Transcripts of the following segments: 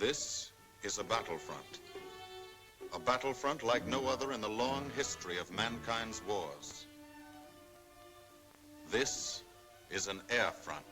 This is a battlefront. A battlefront like no other in the long history of mankind's wars. This is an air front.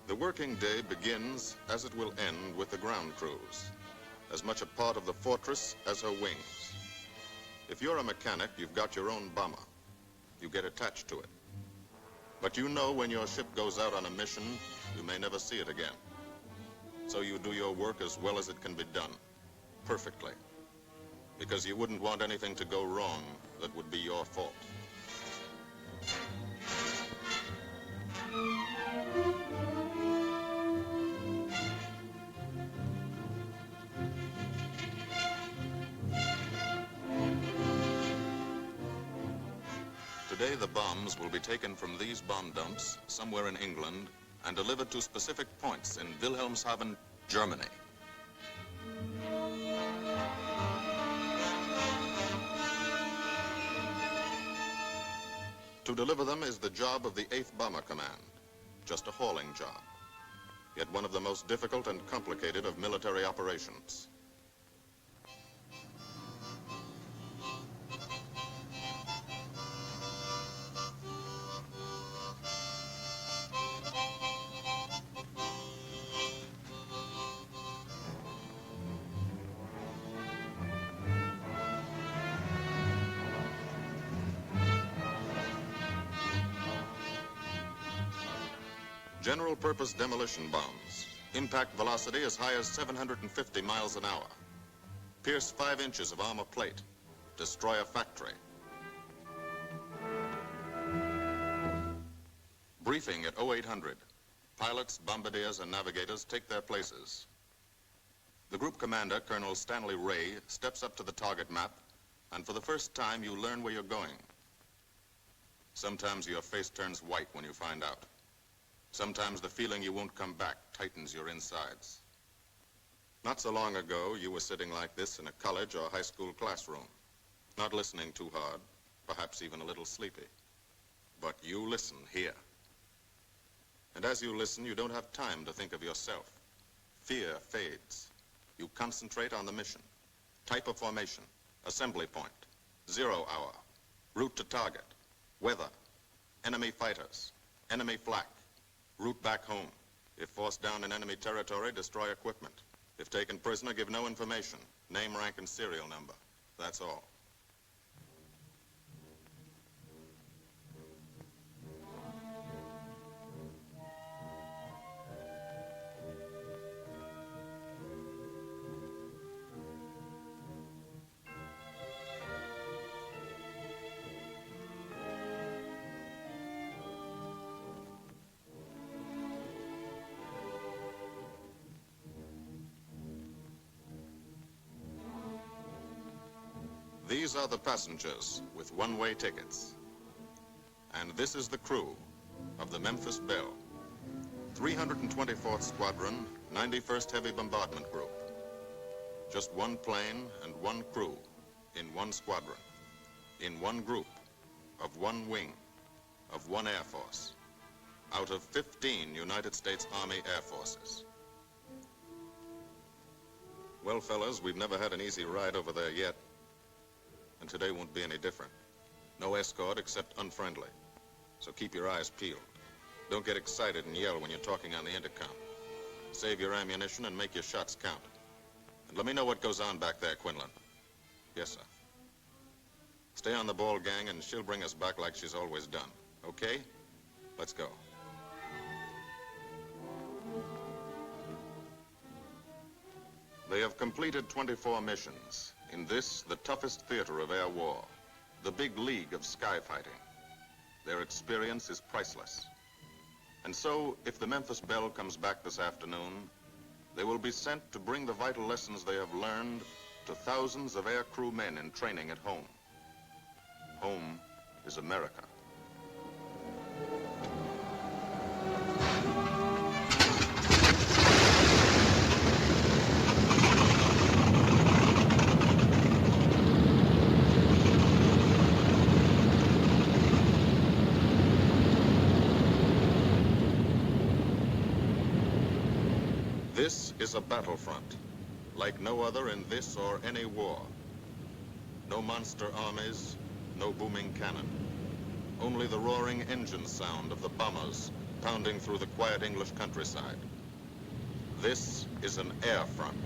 The working day begins, as it will end, with the ground crews, as much a part of the fortress as her wings. If you're a mechanic, you've got your own bomber. You get attached to it. But you know when your ship goes out on a mission, you may never see it again. So you do your work as well as it can be done, perfectly, because you wouldn't want anything to go wrong that would be your fault. Today, the bombs will be taken from these bomb dumps somewhere in England and delivered to specific points in Wilhelmshaven, Germany. To deliver them is the job of the 8th Bomber Command, just a hauling job, yet one of the most difficult and complicated of military operations. General-purpose demolition bombs, impact velocity as high as 750 miles an hour, pierce 5 inches of armor plate, destroy a factory. Briefing at 0800. Pilots, bombardiers, and navigators take their places. The group commander, Colonel Stanley Ray, steps up to the target map, and for the first time, you learn where you're going. Sometimes your face turns white when you find out. Sometimes the feeling you won't come back tightens your insides. Not so long ago, you were sitting like this in a college or high school classroom, not listening too hard, perhaps even a little sleepy. But you listen here. And as you listen, you don't have time to think of yourself. Fear fades. You concentrate on the mission. Type of formation, assembly point, 0 hour, route to target, weather, enemy fighters, enemy flak, route back home. If forced down in enemy territory, destroy equipment. If taken prisoner, give no information. Name, rank, and serial number. That's all. These are the passengers with one-way tickets. And this is the crew of the Memphis Belle, 324th Squadron, 91st Heavy Bombardment Group. Just one plane and one crew in one squadron, in one group, of one wing, of one Air Force, out of 15 United States Army Air Forces. Well, fellas, we've never had an easy ride over there yet. And today won't be any different. No escort except unfriendly. So keep your eyes peeled. Don't get excited and yell when you're talking on the intercom. Save your ammunition and make your shots count. And let me know what goes on back there, Quinlan. Yes, sir. Stay on the ball, gang, and she'll bring us back like she's always done. Okay? Let's go. They have completed 24 missions, In this, the toughest theater of air war, the big league of sky fighting, their experience is priceless. And so, if the Memphis Belle comes back this afternoon, they will be sent to bring the vital lessons they have learned to thousands of air crew men in training at home. Home is America. This is a battlefront, like no other in this or any war. No monster armies, no booming cannon. Only the roaring engine sound of the bombers pounding through the quiet English countryside. This is an air front.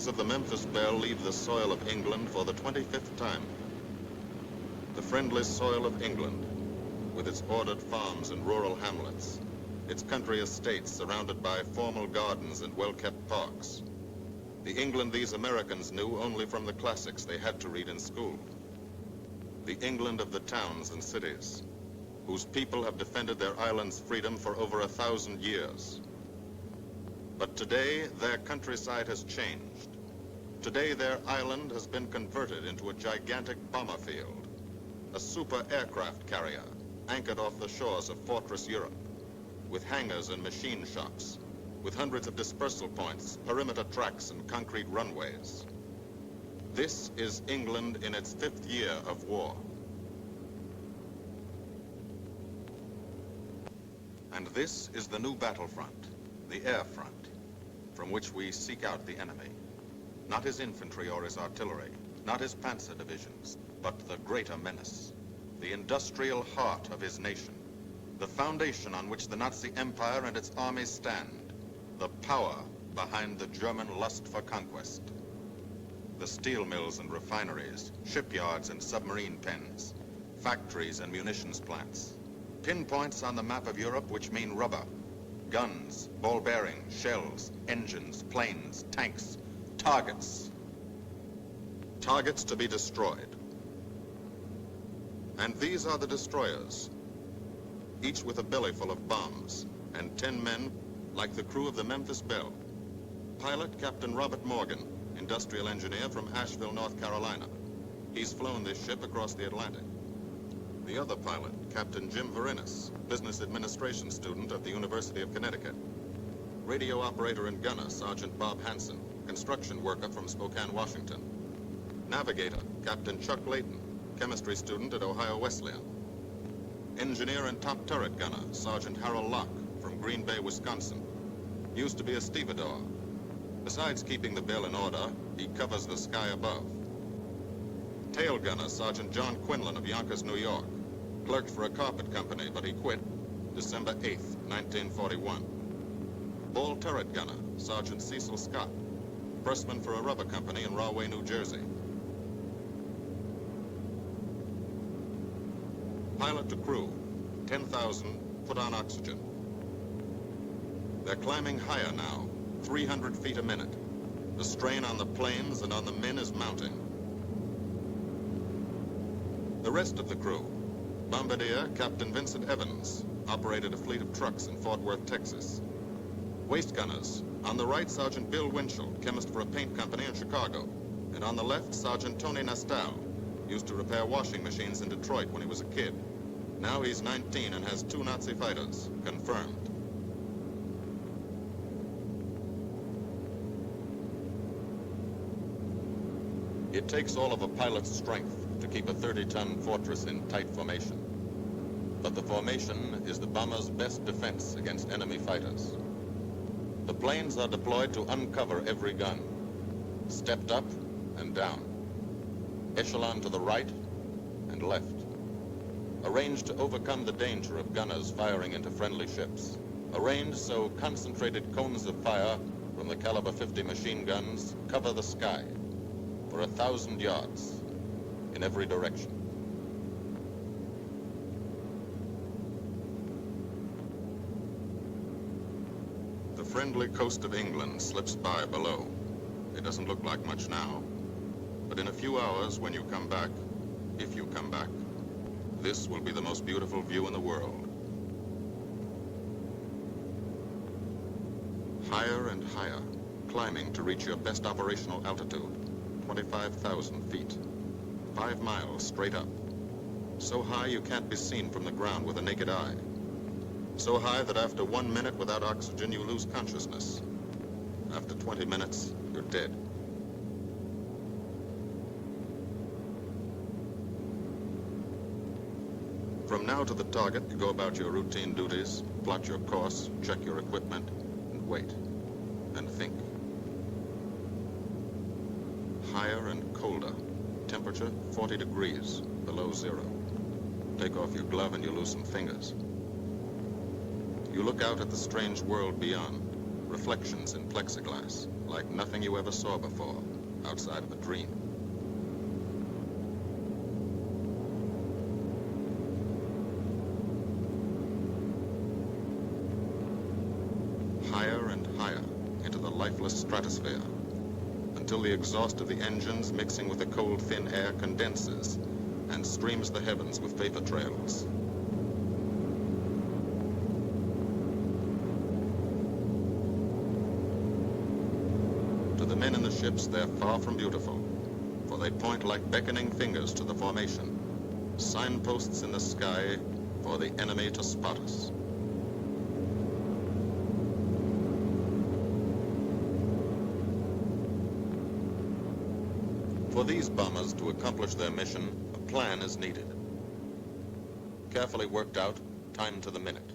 Of the Memphis Belle leave the soil of England for the 25th time. The friendly soil of England, with its ordered farms and rural hamlets, its country estates surrounded by formal gardens and well-kept parks. The England these Americans knew only from the classics they had to read in school. The England of the towns and cities, whose people have defended their island's freedom for over 1,000 years. But today, their countryside has changed. Today, their island has been converted into a gigantic bomber field, a super aircraft carrier anchored off the shores of Fortress Europe, with hangars and machine shops, with hundreds of dispersal points, perimeter tracks, and concrete runways. This is England in its 5th year of war. And this is the new battlefront, the air front, from which we seek out the enemy. Not his infantry or his artillery, not his panzer divisions, but the greater menace, the industrial heart of his nation, the foundation on which the Nazi Empire and its armies stand, the power behind the German lust for conquest. The steel mills and refineries, shipyards and submarine pens, factories and munitions plants, pinpoints on the map of Europe which mean rubber, guns, ball bearings, shells, engines, planes, tanks, targets. Targets to be destroyed. And these are the destroyers, each with a belly full of bombs, and 10 men like the crew of the Memphis Belle. Pilot Captain Robert Morgan, industrial engineer from Asheville, North Carolina. He's flown this ship across the Atlantic. The other pilot, Captain Jim Verinis, business administration student at the University of Connecticut. Radio operator and gunner, Sergeant Bob Hansen, construction worker from Spokane, Washington. Navigator, Captain Chuck Layton, chemistry student at Ohio Wesleyan. Engineer and top turret gunner, Sergeant Harold Locke, from Green Bay, Wisconsin. Used to be a stevedore. Besides keeping the Belle in order, he covers the sky above. Tail gunner, Sergeant John Quinlan of Yonkers, New York. Clerked for a carpet company, but he quit December 8th, 1941. Ball turret gunner, Sergeant Cecil Scott. Pressman for a rubber company in Rahway, New Jersey. Pilot to crew, 10,000, put on oxygen. They're climbing higher now, 300 feet a minute. The strain on the planes and on the men is mounting. The rest of the crew, Bombardier Captain Vincent Evans, operated a fleet of trucks in Fort Worth, Texas. Waist gunners, on the right, Sergeant Bill Winchell, chemist for a paint company in Chicago. And on the left, Sergeant Tony Nastal, used to repair washing machines in Detroit when he was a kid. Now he's 19 and has 2 Nazi fighters, confirmed. It takes all of a pilot's strength to keep a 30-ton fortress in tight formation. But the formation is the bomber's best defense against enemy fighters. The planes are deployed to uncover every gun, stepped up and down, echelon to the right and left, arranged to overcome the danger of gunners firing into friendly ships, arranged so concentrated cones of fire from the caliber 50 machine guns cover the sky for 1,000 yards in every direction. The friendly coast of England slips by below. It doesn't look like much now, but in a few hours when you come back, if you come back, this will be the most beautiful view in the world. Higher and higher, climbing to reach your best operational altitude, 25,000 feet. 5 miles straight up. So high you can't be seen from the ground with the naked eye. So high that after 1 minute without oxygen, you lose consciousness. After 20 minutes, you're dead. From now to the target, you go about your routine duties, plot your course, check your equipment, and wait, and think. Higher and colder. Temperature 40 degrees, below zero. Take off your glove and you lose some fingers. You look out at the strange world beyond, reflections in plexiglass, like nothing you ever saw before, outside of a dream. Higher and higher into the lifeless stratosphere, until the exhaust of the engines mixing with the cold, thin air condenses and streams the heavens with vapor trails. To the men in the ships, they're far from beautiful, for they point like beckoning fingers to the formation, signposts in the sky for the enemy to spot us. For these bombers to accomplish their mission, a plan is needed. Carefully worked out, timed to the minute.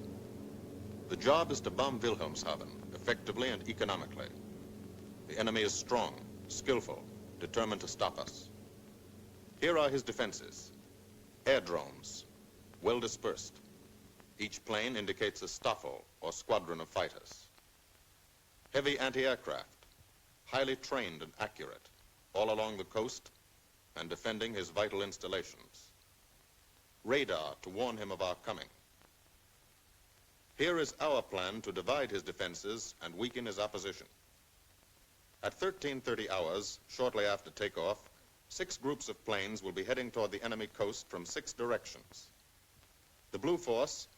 The job is to bomb Wilhelmshaven effectively and economically. The enemy is strong, skillful, determined to stop us. Here are his defenses. Airdromes, well dispersed. Each plane indicates a Staffel, or squadron of fighters. Heavy anti-aircraft, highly trained and accurate, all along the coast and defending his vital installations. Radar to warn him of our coming. Here is our plan to divide his defenses and weaken his opposition. At 13:30 hours, shortly after takeoff, 6 groups of planes will be heading toward the enemy coast from 6 directions. The Blue Force,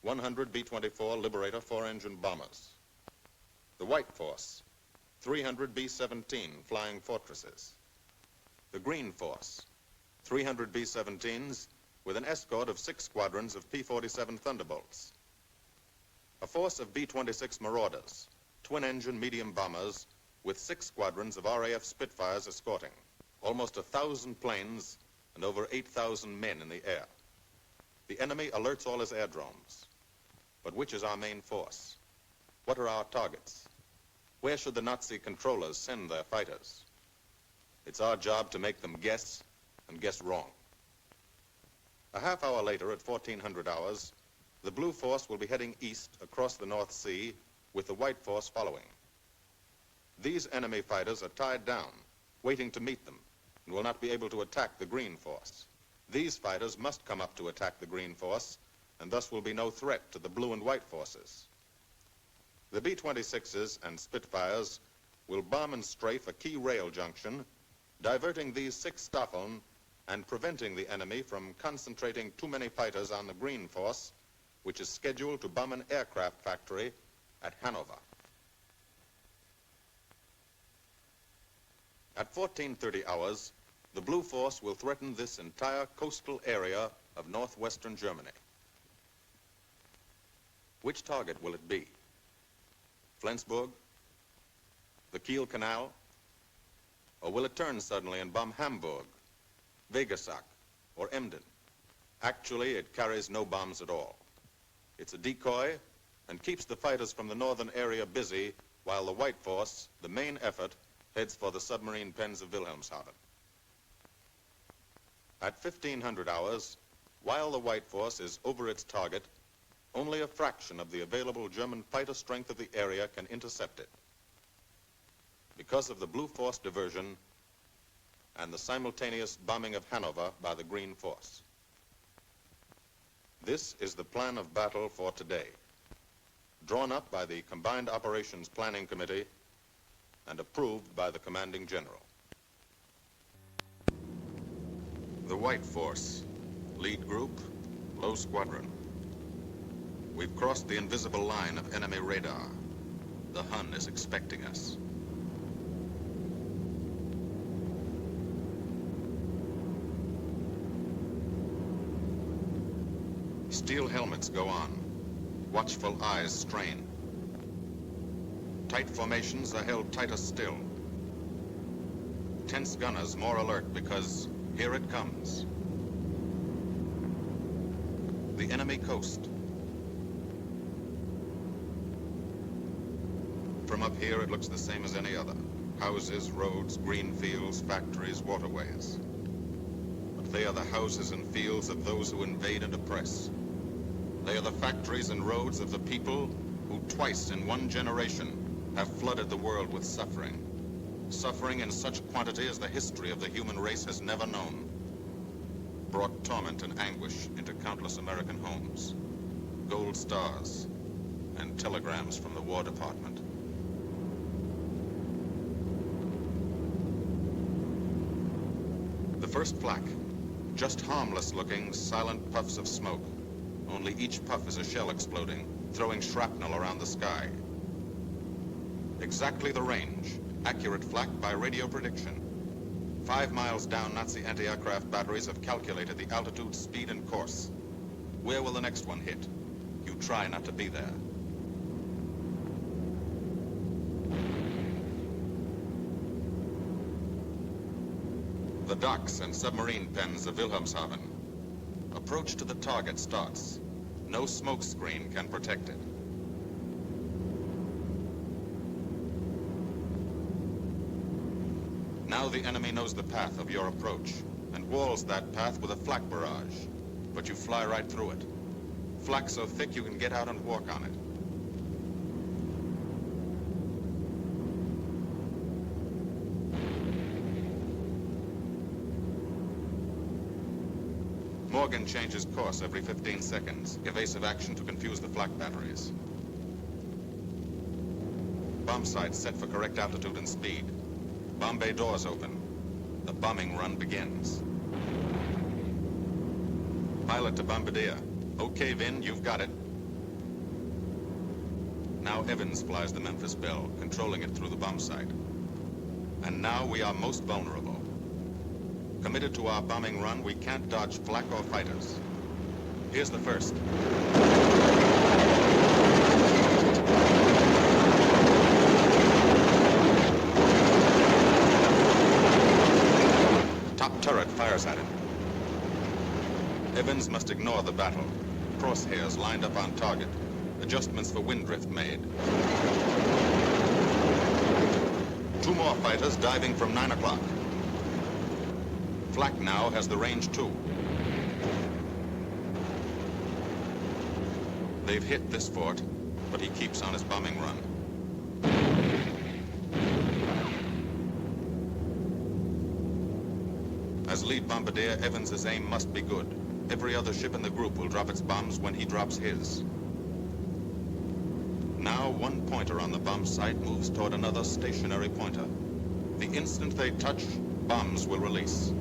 100 B-24 Liberator 4-engine bombers. The White Force, 300 B-17 Flying Fortresses. The Green Force, 300 B-17s with an escort of 6 squadrons of P-47 Thunderbolts. A force of B-26 Marauders, twin-engine medium bombers, with 6 squadrons of RAF Spitfires escorting. Almost 1,000 planes and over 8,000 men in the air. The enemy alerts all his aerodromes. But which is our main force? What are our targets? Where should the Nazi controllers send their fighters? It's our job to make them guess, and guess wrong. A half hour later, at 1400 hours, the Blue Force will be heading east across the North Sea, with the White Force following. These enemy fighters are tied down, waiting to meet them, and will not be able to attack the Green Force. These fighters must come up to attack the Green Force, and thus will be no threat to the Blue and White Forces. The B-26s and Spitfires will bomb and strafe a key rail junction, diverting these 6 Staffeln and preventing the enemy from concentrating too many fighters on the Green Force, which is scheduled to bomb an aircraft factory at Hanover. At 1430 hours, the Blue Force will threaten this entire coastal area of northwestern Germany. Which target will it be? Flensburg? The Kiel Canal? Or will it turn suddenly and bomb Hamburg, Wegesack, or Emden? Actually, it carries no bombs at all. It's a decoy and keeps the fighters from the northern area busy while the White Force, the main effort, heads for the submarine pens of Wilhelmshaven. At 1500 hours, while the White Force is over its target, only a fraction of the available German fighter strength of the area can intercept it. Because of the Blue Force diversion and the simultaneous bombing of Hanover by the Green Force. This is the plan of battle for today, drawn up by the Combined Operations Planning Committee and approved by the Commanding General. The White Force, lead group, low squadron. We've crossed the invisible line of enemy radar. The Hun is expecting us. Steel helmets go on. Watchful eyes strain. Tight formations are held tighter still. Tense gunners more alert because here it comes. The enemy coast. From up here, it looks the same as any other. Houses, roads, green fields, factories, waterways. But they are the houses and fields of those who invade and oppress. They are the factories and roads of the people who twice in one generation have flooded the world with suffering. Suffering in such quantity as the history of the human race has never known. Brought torment and anguish into countless American homes. Gold stars and telegrams from the War Department. The first flak, just harmless-looking, silent puffs of smoke. Only each puff is a shell exploding, throwing shrapnel around the sky. Exactly the range, accurate flak by radio prediction. 5 miles down, Nazi anti-aircraft batteries have calculated the altitude, speed, and course. Where will the next one hit? You try not to be there. The docks and submarine pens of Wilhelmshaven. Approach to the target starts. No smoke screen can protect it. Now the enemy knows the path of your approach and walls that path with a flak barrage, but you fly right through it. Flak so thick you can get out and walk on it. Morgan changes course every 15 seconds. Evasive action to confuse the flak batteries. Bomb sights set for correct altitude and speed. Bomb bay doors open. The bombing run begins. Pilot to bombardier. Okay, Vin, you've got it. Now Evans flies the Memphis Belle, controlling it through the bomb sight. And now we are most vulnerable. Committed to our bombing run, we can't dodge flak or fighters. Here's the first. Top turret fires at him. Evans must ignore the battle. Crosshairs lined up on target. Adjustments for wind drift made. 2 more fighters diving from 9 o'clock. Flak now has the range too. They've hit this fort, but he keeps on his bombing run. As lead bombardier, Evans's aim must be good. Every other ship in the group will drop its bombs when he drops his. Now, one pointer on the bomb site moves toward another stationary pointer. The instant they touch, bombs will release.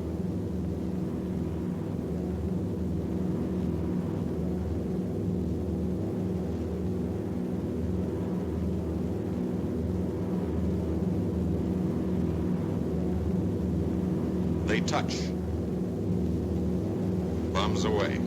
They touch. Bombs away.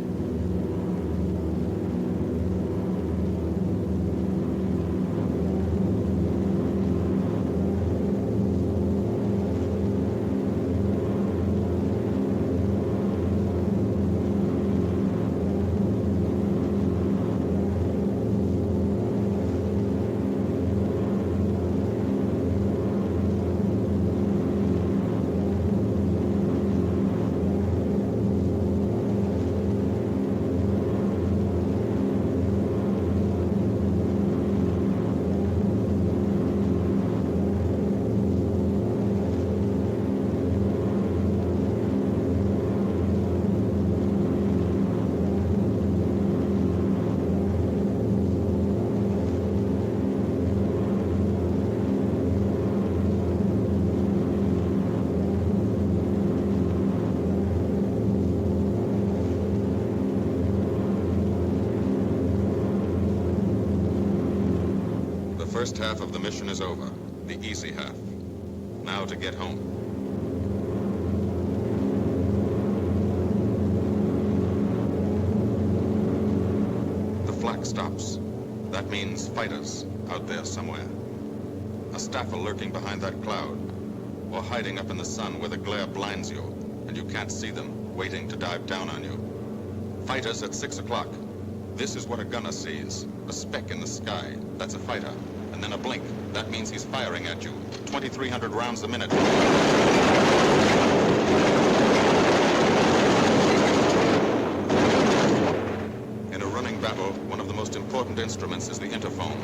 The first half of the mission is over, the easy half. Now to get home. The flak stops. That means fighters out there somewhere. A staffer lurking behind that cloud, or hiding up in the sun where the glare blinds you, and you can't see them, waiting to dive down on you. Fighters at 6 o'clock. This is what a gunner sees. A speck in the sky. That's a fighter. And then a blink. That means he's firing at you. 2,300 rounds a minute. In a running battle, one of the most important instruments is the interphone.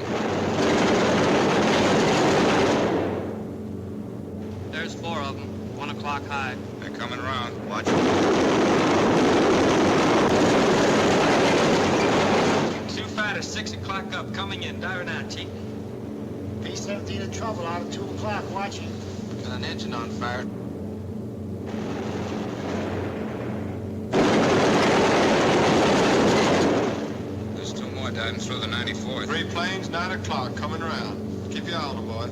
There's 4 of them. 1 o'clock high. They're coming around. Watch them. 2 fighters, 6 o'clock up, coming in. Diving out, Chief. B-17 in trouble out at 2 o'clock, watching. Got an engine on fire. There's 2 more diving through the 94th. 3 planes, 9 o'clock, coming around. Keep your eye on them, boy.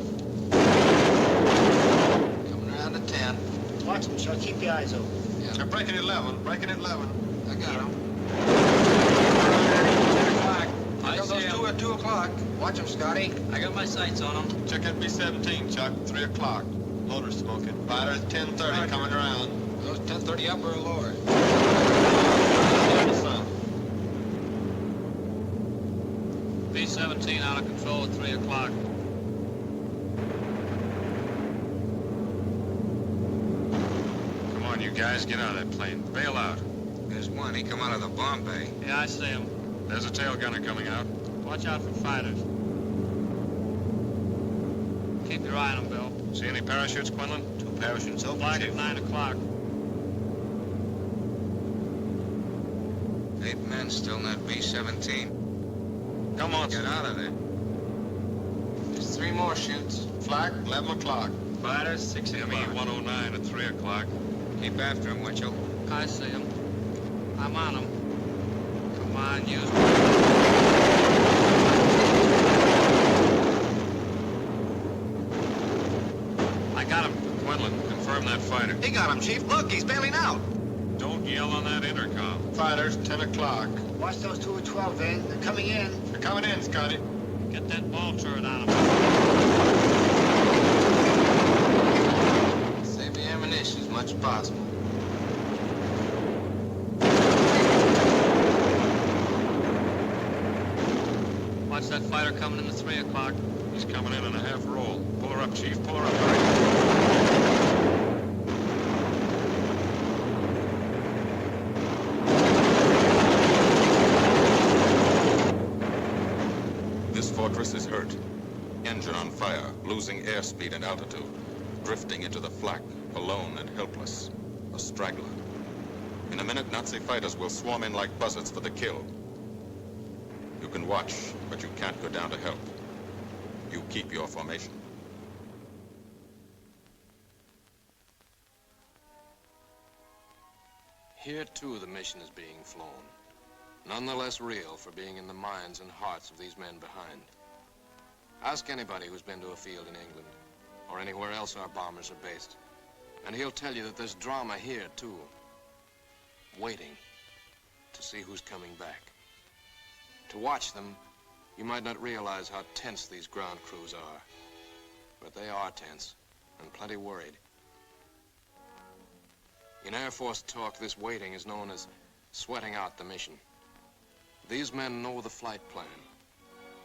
Coming around to 10. Watch them, Chuck. Keep your eyes open. Yeah. They're breaking at 11, breaking at 11. I got them. 10 o'clock. I got those 2 at 2 o'clock. Watch them, Scotty. I got my sights on them. Check that B-17, Chuck, 3 o'clock. Motor smoking. Fighters, 10:30, coming around. Those 10:30 upper or lower? B-17 out of control at 3 o'clock. Come on, you guys, get out of that plane. Bail out. There's one. He come out of the bomb bay. Yeah, I see him. There's a tail gunner coming out. Watch out for fighters. Keep your eye on them, Bill. See any parachutes, Quinlan? 2 parachutes open. Flag at 9 o'clock. 8 men still in that B-17. Come on, Get out of there. There's 3 more shoots. Flak, 11 o'clock. Fighters, 6 o'clock. ME-109 at 3 o'clock. Keep after him, Winchell. I see him. I'm on him. Come on, use me. I got him. Quinlan, confirm that fighter. He got got him, Chief. Look, he's bailing out. Don't yell on that intercom. Fighters, 10 o'clock. Watch those 2 at 12, Van. They're coming in. They're coming in, Scotty. Get that ball turret on him. Save the ammunition as much as possible. Watch that fighter coming in the 3 o'clock. He's coming in a half roll. Pull her up, Chief. Pull her up. Hurry. This fortress is hurt. Engine on fire, losing airspeed and altitude. Drifting into the flak, alone and helpless. A straggler. In a minute, Nazi fighters will swarm in like buzzards for the kill. You can watch, but you can't go down to help. You keep your formation. Here, too, the mission is being flown. None the less real for being in the minds and hearts of these men behind. Ask anybody who's been to a field in England, or anywhere else our bombers are based, and he'll tell you that there's drama here, too. Waiting to see who's coming back. To watch them, you might not realize how tense these ground crews are. But they are tense, and plenty worried. In Air Force talk, this waiting is known as sweating out the mission. These men know the flight plan.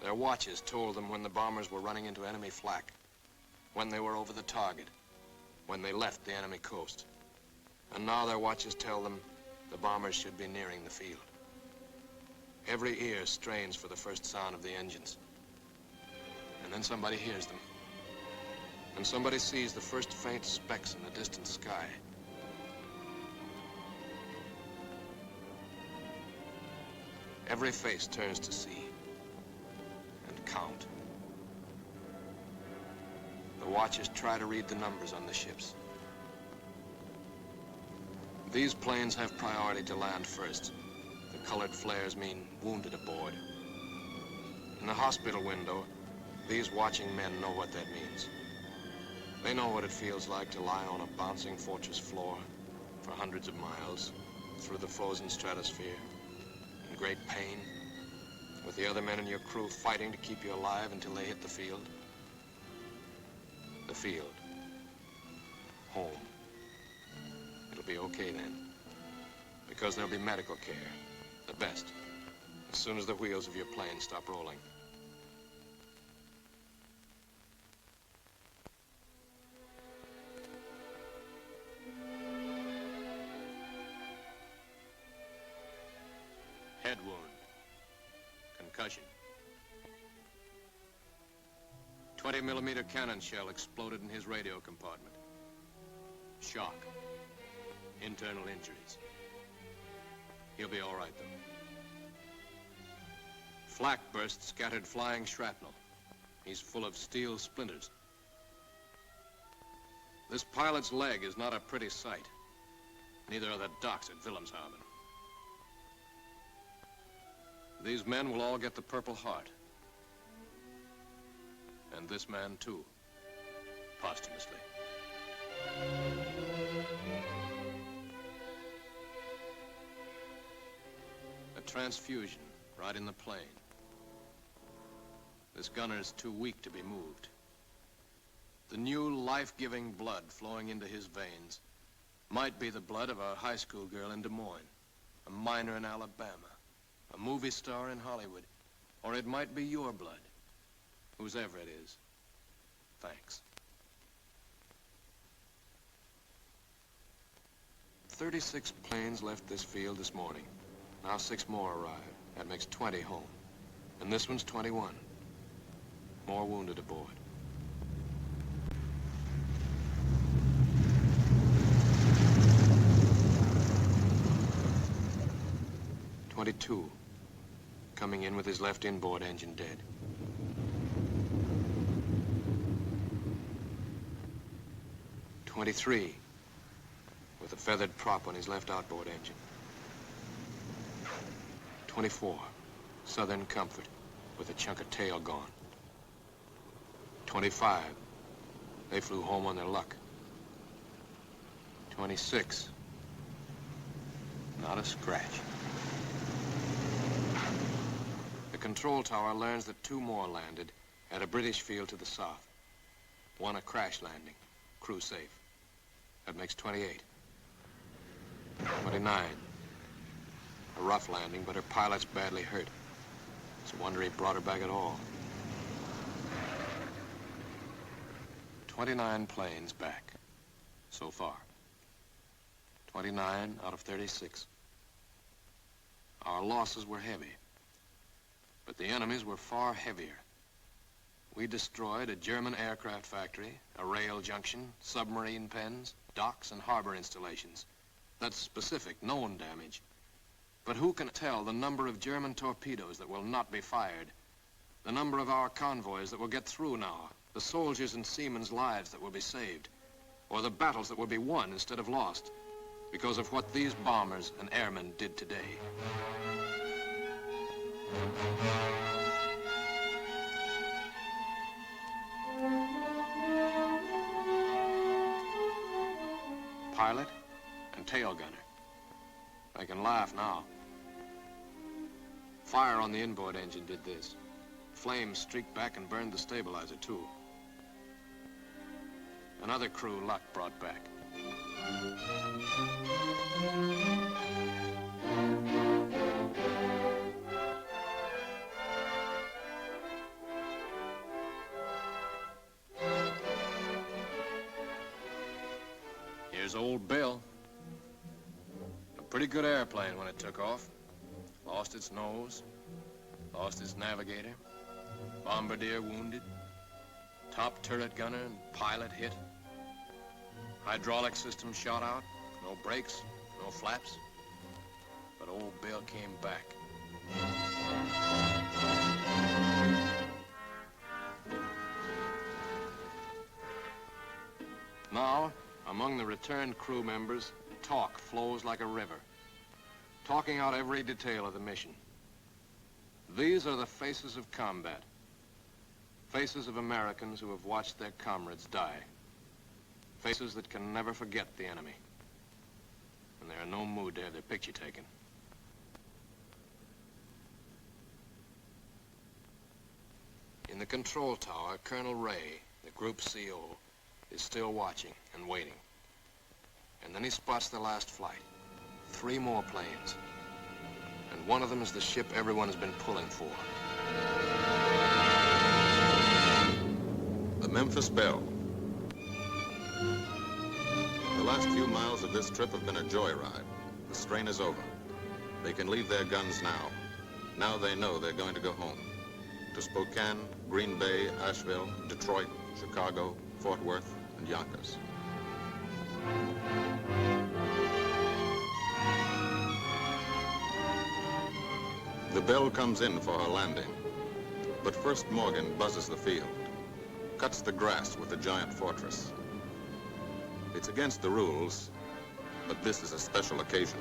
Their watches told them when the bombers were running into enemy flak, when they were over the target, when they left the enemy coast. And now their watches tell them the bombers should be nearing the field. Every ear strains for the first sound of the engines. And then somebody hears them. And somebody sees the first faint specks in the distant sky. Every face turns to see and count. The watchers try to read the numbers on the ships. These planes have priority to land first. The colored flares mean wounded aboard. In the hospital window, these watching men know what that means. They know what it feels like to lie on a bouncing fortress floor for hundreds of miles through the frozen stratosphere, in great pain, with the other men in your crew fighting to keep you alive until they hit the field. The field. Home. It'll be okay then, because there'll be medical care. The best, as soon as the wheels of your plane stop rolling. Head wound. Concussion. 20-millimeter cannon shell exploded in his radio compartment. Shock. Internal injuries. He'll be all right, though. Flak burst scattered flying shrapnel. He's full of steel splinters. This pilot's leg is not a pretty sight. Neither are the docks at Wilhelmshaven. These men will all get the Purple Heart. And this man, too, posthumously. A transfusion right in the plane. This gunner's too weak to be moved. The new life-giving blood flowing into his veins might be the blood of a high school girl in Des Moines, a miner in Alabama, a movie star in Hollywood, or it might be your blood, whosever it is. Thanks. 36 planes left this field this morning. Now 6 more arrived. That makes 20 home. And this one's 21. More wounded aboard. "22, coming in with his left inboard engine dead. 23, with a feathered prop on his left outboard engine. 24, Southern Comfort, with a chunk of tail gone. 25, they flew home on their luck. 26. Not a scratch. The control tower learns that 2 more landed at a British field to the south. 1 a crash landing, crew safe. That makes 28. 29. A rough landing, but her pilot's badly hurt. It's a wonder he brought her back at all. 29 planes back, so far. 29 out of 36. Our losses were heavy, but the enemy's were far heavier. We destroyed a German aircraft factory, a rail junction, submarine pens, docks, and harbor installations. That's specific, known damage. But who can tell the number of German torpedoes that will not be fired, the number of our convoys that will get through now, the soldiers and seamen's lives that will be saved, or the battles that will be won instead of lost because of what these bombers and airmen did today. Pilot and tail gunner. I can laugh now. Fire on the inboard engine did this. Flames streaked back and burned the stabilizer, too. Another crew luck brought back. Here's old Belle. A pretty good airplane when it took off. Lost its nose, lost its navigator, bombardier wounded, top turret gunner and pilot hit, hydraulic system shot out, no brakes, no flaps, but old Belle came back. Now, among the returned crew members, talk flows like a river, talking out every detail of the mission. These are the faces of combat, faces of Americans who have watched their comrades die, faces that can never forget the enemy, and they're in no mood to have their picture taken. In the control tower, Colonel Ray, the group CO, is still watching and waiting. And then he spots the last flight. 3 more planes. And one of them is the ship everyone has been pulling for. The Memphis Belle. The last few miles of this trip have been a joyride. The strain is over. They can leave their guns now. Now they know they're going to go home. To Spokane, Green Bay, Asheville, Detroit, Chicago, Fort Worth, and Yonkers. The Belle comes in for her landing, but first Morgan buzzes the field, cuts the grass with the giant fortress. It's against the rules, but this is a special occasion.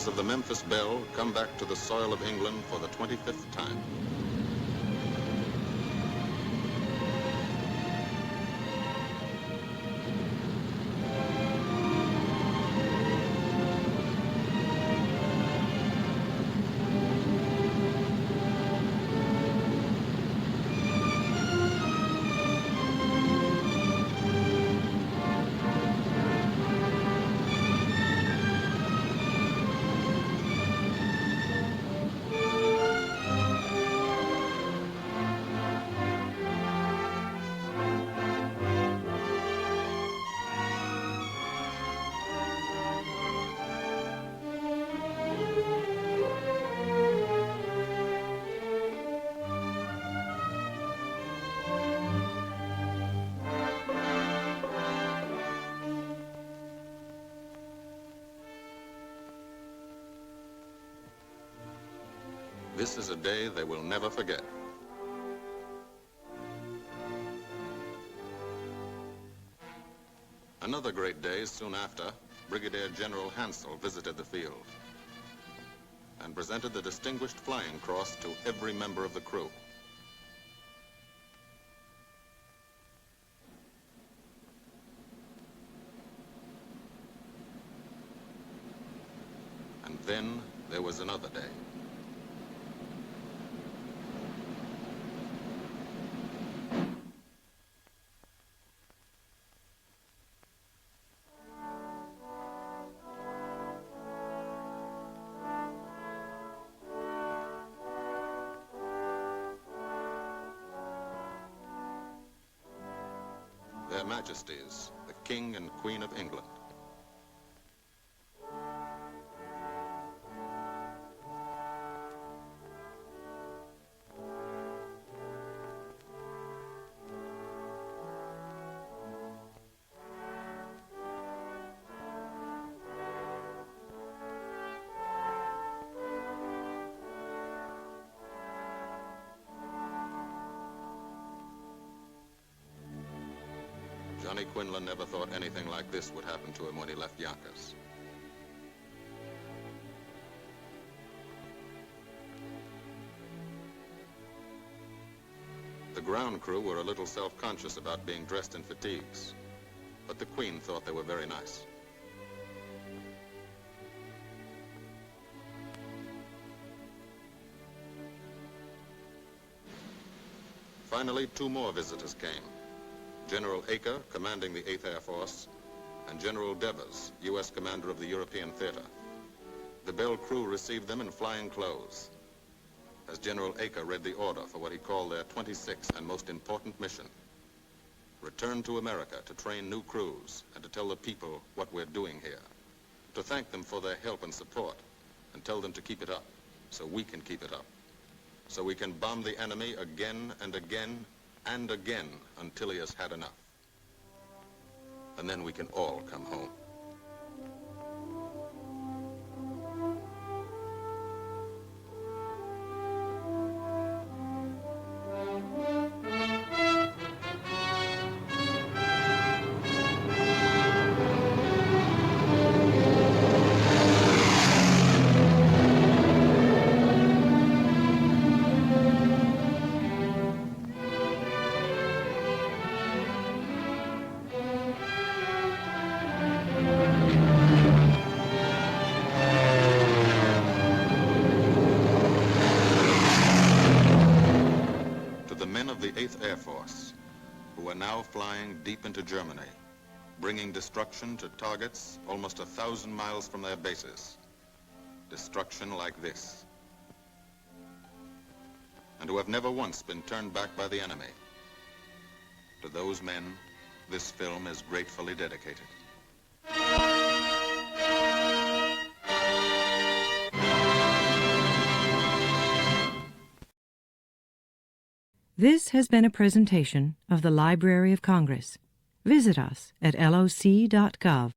Of the Memphis Belle come back to the soil of England for the 25th time. This is a day they will never forget. Another great day soon after, Brigadier General Hansel visited the field and presented the Distinguished Flying Cross to every member of the crew. And then there was another day. Their Majesties, the King and Queen of England. Johnny Quinlan never thought anything like this would happen to him when he left Yonkers. The ground crew were a little self-conscious about being dressed in fatigues, but the Queen thought they were very nice. Finally, two more visitors came. General Acre, commanding the 8th Air Force, and General Devers, U.S. commander of the European Theater. The Belle crew received them in flying clothes, as General Acre read the order for what he called their 26th and most important mission: return to America to train new crews and to tell the people what we're doing here, to thank them for their help and support, and tell them to keep it up, so we can keep it up, so we can bomb the enemy again and again and again until he has had enough. And then we can all come home. The 8th Air Force, who are now flying deep into Germany, bringing destruction to targets almost 1,000 miles from their bases. Destruction like this. And who have never once been turned back by the enemy. To those men, this film is gratefully dedicated. This has been a presentation of the Library of Congress. Visit us at loc.gov.